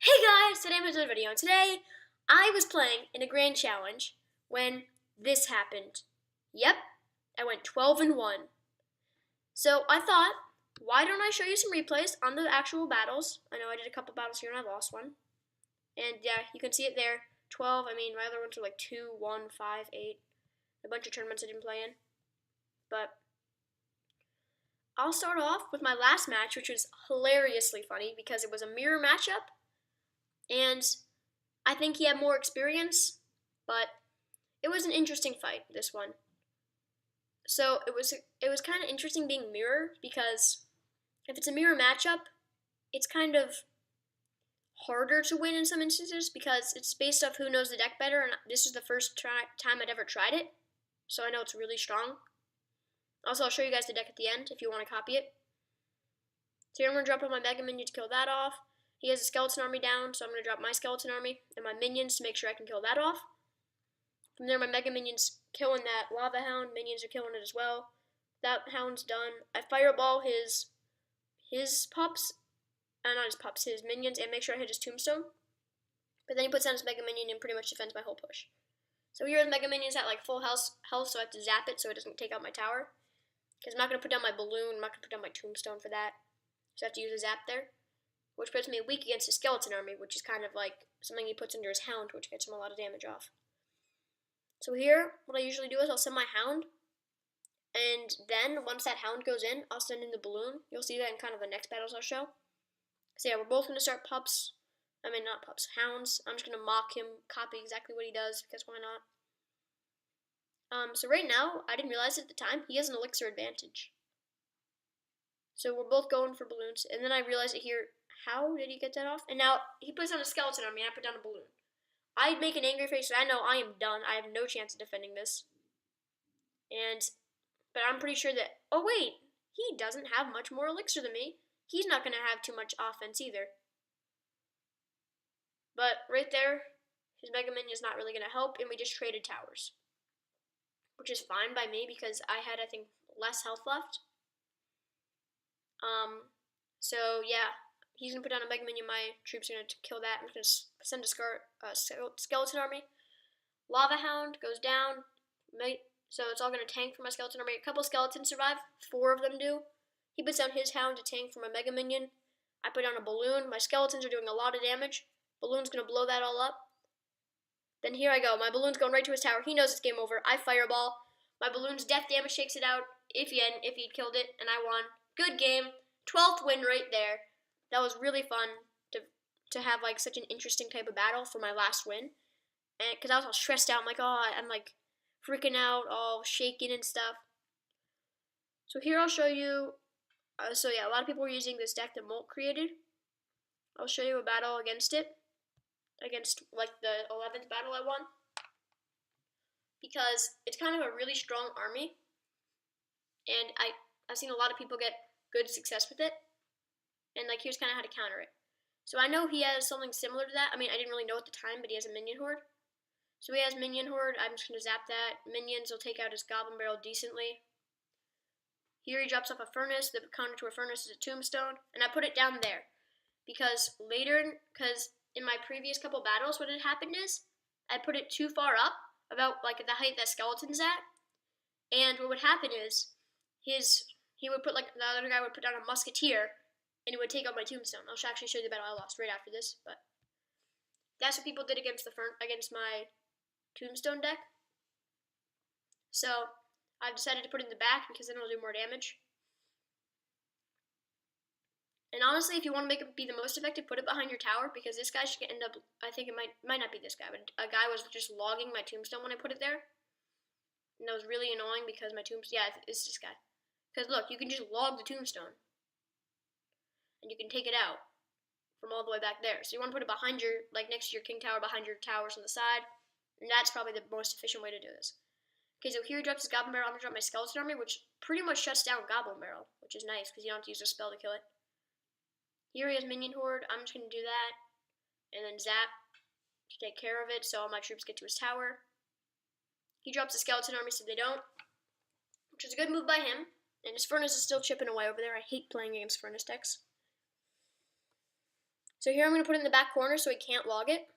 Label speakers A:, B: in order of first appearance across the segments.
A: Hey guys, today I'm doing a video, and today I was playing in a grand challenge when this happened. Yep, I went 12-1. So I thought, why don't I show you some replays on the actual battles? I know I did a couple battles here and I lost one. And yeah, you can see it there. 12, my other ones were like 2, 1, 5, 8. A bunch of tournaments I didn't play in. But I'll start off with my last match, which was hilariously funny because it was a mirror matchup. And I think he had more experience, but it was an interesting fight, this one. So it was kind of interesting being mirror because if it's a mirror matchup, it's kind of harder to win in some instances because it's based off who knows the deck better, and this is the first time I'd ever tried it, so I know it's really strong. Also, I'll show you guys the deck at the end if you want to copy it. So here I'm going to drop on my Mega Minion to kill that off. He has a skeleton army down, so I'm going to drop my skeleton army and my minions to make sure I can kill that off. From there, my Mega Minion's killing that Lava Hound. Minions are killing it as well. That Hound's done. I fireball his pups, not his pups, his minions, and make sure I hit his tombstone. But then he puts down his Mega Minion and pretty much defends my whole push. So here his Mega Minion's at like full health, so I have to zap it so it doesn't take out my tower. Because I'm not going to put down my balloon, I'm not going to put down my tombstone for that. So I have to use a zap there. Which puts me weak against his skeleton army, which is kind of like something he puts under his hound, which gets him a lot of damage off. So here, what I usually do is I'll send my hound, and then once that hound goes in, I'll send in the balloon. You'll see that in kind of the next battles I'll show. So yeah, we're both going to start pups. Not pups, hounds. I'm just going to mock him, copy exactly what he does, because why not? So right now, I didn't realize it at the time, he has an elixir advantage. So we're both going for balloons, and then I realized it here. How did he get that off? And now he puts on a skeleton on me, and I put down a balloon. I'd make an angry face, so I know I am done. I have no chance of defending this. But I'm pretty sure that, oh wait, he doesn't have much more elixir than me. He's not going to have too much offense either. But right there, his Mega Minion is not really going to help, and we just traded towers. Which is fine by me because I had, I think, less health left. So yeah. He's going to put down a Mega Minion, my troops are going to kill that. I'm going to send a skeleton army. Lava Hound goes down, so it's all going to tank for my skeleton army. A couple skeletons survive, 4 of them do. He puts down his hound to tank for my Mega Minion. I put down a balloon. My skeletons are doing a lot of damage. Balloon's going to blow that all up. Then here I go. My balloon's going right to his tower. He knows it's game over. I fireball. My balloon's death damage shakes it out if he'd killed it, and I won. Good game. 12th win right there. That was really fun to have like such an interesting type of battle for my last win, and because I was all stressed out, I'm like, oh, I'm like freaking out, all shaking and stuff. So here I'll show you. So yeah, a lot of people were using this deck that Molt created. I'll show you a battle against it, against like the 11th battle I won, because it's kind of a really strong army, and I've seen a lot of people get good success with it. And like here's kind of how to counter it. So I know he has something similar to that. I didn't really know at the time, but he has a minion horde. So he has minion horde. I'm just going to zap that. Minions will take out his goblin barrel decently. Here he drops off a furnace. The counter to a furnace is a tombstone. And I put it down there. Because in my previous couple battles, what had happened is I put it too far up, about like the height that skeleton's at. And what would happen is the other guy would put down a musketeer, and it would take out my tombstone. I'll actually show you the battle I lost right after this, but that's what people did against my tombstone deck. So I've decided to put it in the back because then it'll do more damage. And honestly, if you want to make it be the most effective, put it behind your tower, because this guy should end up, I think it might not be this guy, but a guy was just logging my tombstone when I put it there. And that was really annoying because my tombstone, yeah, it's this guy. Because look, you can just log the tombstone. And you can take it out from all the way back there. So you want to put it behind your, like next to your king tower, behind your towers on the side. And that's probably the most efficient way to do this. Okay, so here he drops his goblin barrel. I'm going to drop my skeleton army, which pretty much shuts down goblin barrel, which is nice because you don't have to use a spell to kill it. Here he has minion horde. I'm just going to do that. And then zap to take care of it so all my troops get to his tower. He drops the skeleton army so they don't, which is a good move by him. And his furnace is still chipping away over there. I hate playing against furnace decks. So here I'm going to put it in the back corner so he can't log it.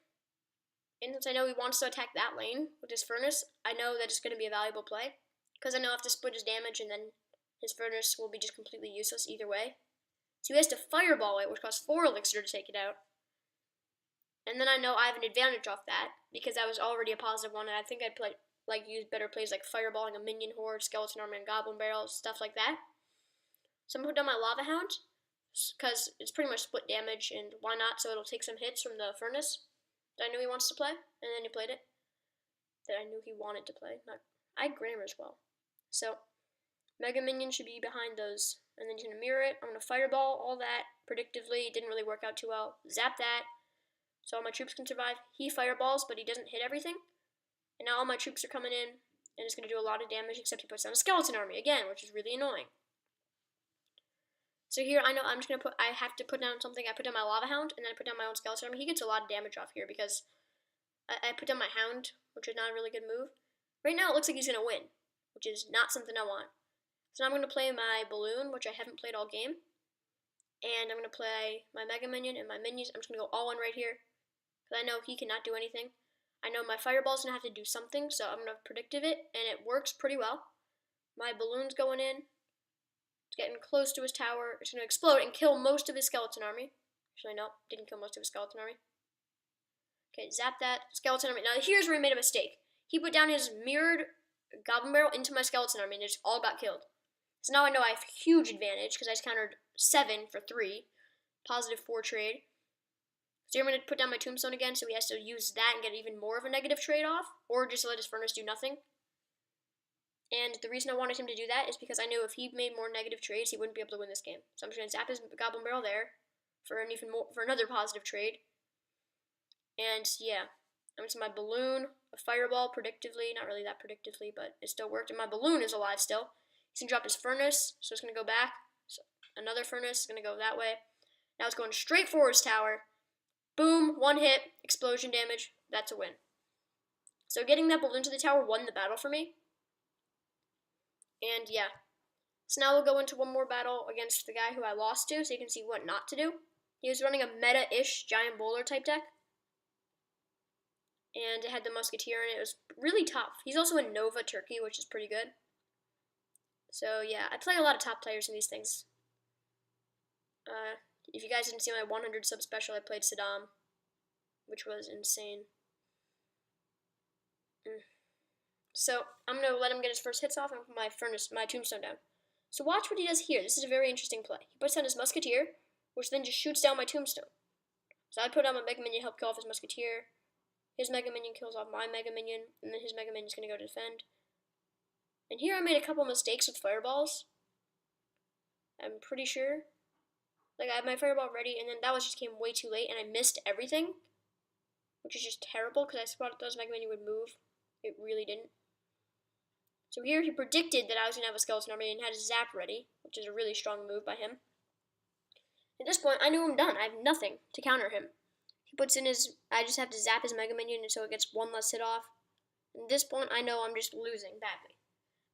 A: And since I know he wants to attack that lane with his furnace, I know that it's going to be a valuable play. Because I know I have to split his damage and then his furnace will be just completely useless either way. So he has to fireball it, which costs 4 elixir to take it out. And then I know I have an advantage off that because that was already a positive one, and I think I'd use better plays like fireballing a minion horde, skeleton army, and goblin barrels, stuff like that. So I'm going to put down my lava hound because it's pretty much split damage, and why not? So it'll take some hits from the furnace that I knew he wants to play, and then he played it. That I knew he wanted to play. I had grammar as well. So Mega Minion should be behind those, and then he's going to mirror it. I'm going to fireball all that predictively. It didn't really work out too well. Zap that. So all my troops can survive. He fireballs, but he doesn't hit everything. And now all my troops are coming in, and it's going to do a lot of damage, except he puts down a skeleton army again, which is really annoying. So here, I know I'm just going to I have to put down something. I put down my lava hound, and then I put down my own skeleton army. He gets a lot of damage off here because I put down my hound, which is not a really good move. Right now, it looks like he's going to win, which is not something I want. So now I'm going to play my balloon, which I haven't played all game. And I'm going to play my Mega Minion and my minions. I'm just going to go all in right here. Because I know he cannot do anything. I know my fireball's going to have to do something, so I'm going to predictive it, and it works pretty well. My balloon's going in. It's getting close to his tower. It's going to explode and kill most of his skeleton army. Actually, no, didn't kill most of his skeleton army. Okay, zap that skeleton army. Now, here's where he made a mistake. He put down his mirrored goblin barrel into my skeleton army, and they just all got killed. So now I know I have a huge advantage, because I just countered 7 for 3. Positive 4 trade. So here I'm going to put down my tombstone again, so he has to use that and get even more of a negative trade off, or just let his furnace do nothing. And the reason I wanted him to do that is because I knew if he made more negative trades, he wouldn't be able to win this game. So I'm just going to zap his goblin barrel there for another positive trade. And yeah, I'm just my balloon, a fireball predictively, not really that predictively, but it still worked. And my balloon is alive still. He's going to drop his furnace, so it's going to go back. So another furnace is going to go that way. Now it's going straight for his tower. Boom, 1 hit, explosion damage, that's a win. So getting that balloon to the tower won the battle for me. And yeah, so now we'll go into one more battle against the guy who I lost to, so you can see what not to do. He was running a meta-ish giant bowler type deck. And it had the musketeer in it. It was really tough. He's also in Nova Turkey, which is pretty good. So yeah, I play a lot of top players in these things. If you guys didn't see my 100 sub special, I played Saddam, which was insane. So I'm going to let him get his first hits off and put my tombstone down. So watch what he does here. This is a very interesting play. He puts down his musketeer, which then just shoots down my tombstone. So I put down my Mega Minion to help kill off his musketeer. His Mega Minion kills off my Mega Minion, and then his Mega Minion is going to go to defend. And here I made a couple mistakes with fireballs. I'm pretty sure. Like, I had my fireball ready, and then that just came way too late, and I missed everything. Which is just terrible, because I thought those Mega Minion would move. It really didn't. So here he predicted that I was going to have a skeleton army and had a zap ready, which is a really strong move by him. At this point, I knew I'm done. I have nothing to counter him. He puts in his, I just have to zap his Mega Minion, and so it gets 1 less hit off. At this point, I know I'm just losing badly.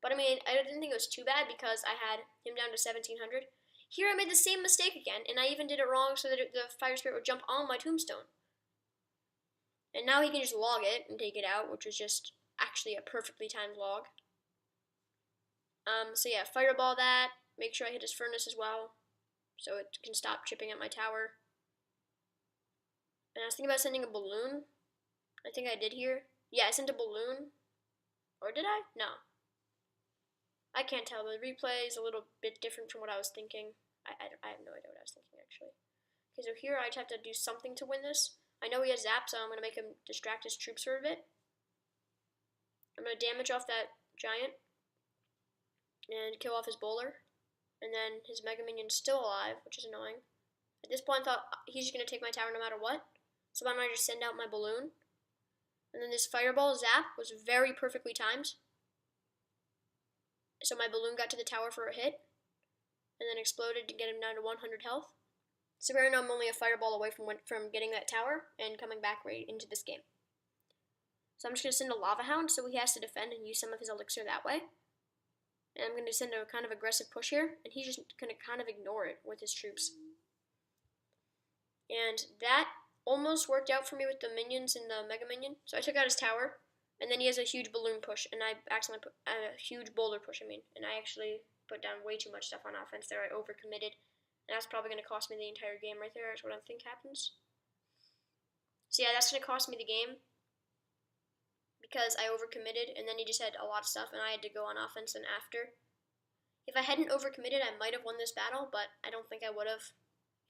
A: But I mean, I didn't think it was too bad because I had him down to 1700. Here I made the same mistake again, and I even did it wrong so that the fire spirit would jump on my tombstone. And now he can just log it and take it out, which was just actually a perfectly timed log. So yeah, fireball that, make sure I hit his furnace as well, so it can stop chipping at my tower. And I was thinking about sending a balloon. I think I did here. Yeah, I sent a balloon. Or did I? No. I can't tell. The replay is a little bit different from what I was thinking. I have no idea what I was thinking, actually. Okay, so here I just have to do something to win this. I know he has zap, so I'm going to make him distract his troops for a bit. I'm going to damage off that giant and kill off his bowler. And then his Mega Minion's still alive, which is annoying. At this point, I thought he's just going to take my tower no matter what. So why don't I just send out my balloon? And then this fireball zap was very perfectly timed. So my balloon got to the tower for a hit. And then exploded to get him down to 100 health. So right now I'm only a fireball away from getting that tower and coming back right into this game. So I'm just going to send a Lava Hound so he has to defend and use some of his elixir that way. And I'm going to send a kind of aggressive push here, and he's just going to kind of ignore it with his troops. And that almost worked out for me with the minions and the Mega Minion. So I took out his tower, and then he has a huge balloon push, and I accidentally put a huge boulder push, and I actually put down way too much stuff on offense there. I overcommitted, and that's probably going to cost me the entire game right there, is what I think happens. So yeah, that's going to cost me the game because I overcommitted, and then he just had a lot of stuff, and I had to go on offense and after. If I hadn't overcommitted, I might have won this battle, but I don't think I would have.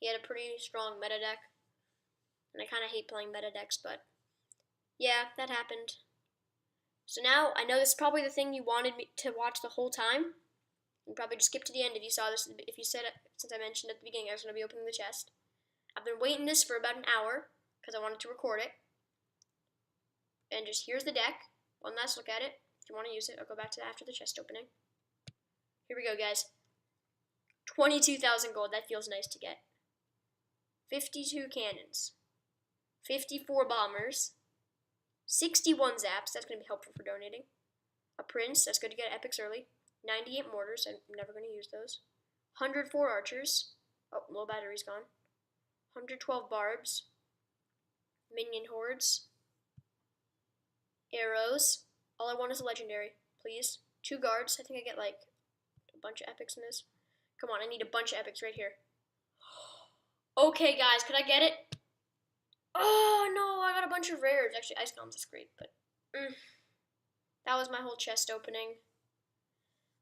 A: He had a pretty strong meta deck, and I kind of hate playing meta decks, but yeah, that happened. So now, I know this is probably the thing you wanted me to watch the whole time. You probably just skip to the end if you saw this, if you said it, since I mentioned at the beginning I was going to be opening the chest. I've been waiting this for about an hour, because I wanted to record it. And just here's the deck. One last look at it. If you want to use it, I'll go back to after the chest opening. Here we go, guys. 22,000 gold, that feels nice to get. 52 cannons. 54 bombers. 61 zaps, that's going to be helpful for donating. A prince, that's good to get epics early. 98 mortars, I'm never going to use those. 104 archers. Oh, low battery's gone. 112 barbs. Minion hordes. Arrows. All I want is a legendary, please. 2 guards, I think I get like a bunch of epics in this. Come on, I need a bunch of epics right here. Okay, guys, could I get it? Oh, no, I got a bunch of rares. Actually, ice columns is great, but that was my whole chest opening.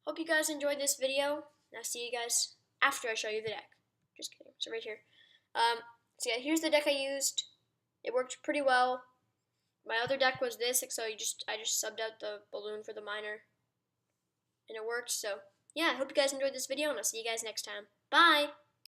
A: Hope you guys enjoyed this video, and I'll see you guys after I show you the deck. Just kidding. So right here. So yeah, here's the deck I used. It worked pretty well. My other deck was this, so I just subbed out the balloon for the miner, and it worked. So yeah, I hope you guys enjoyed this video, and I'll see you guys next time. Bye!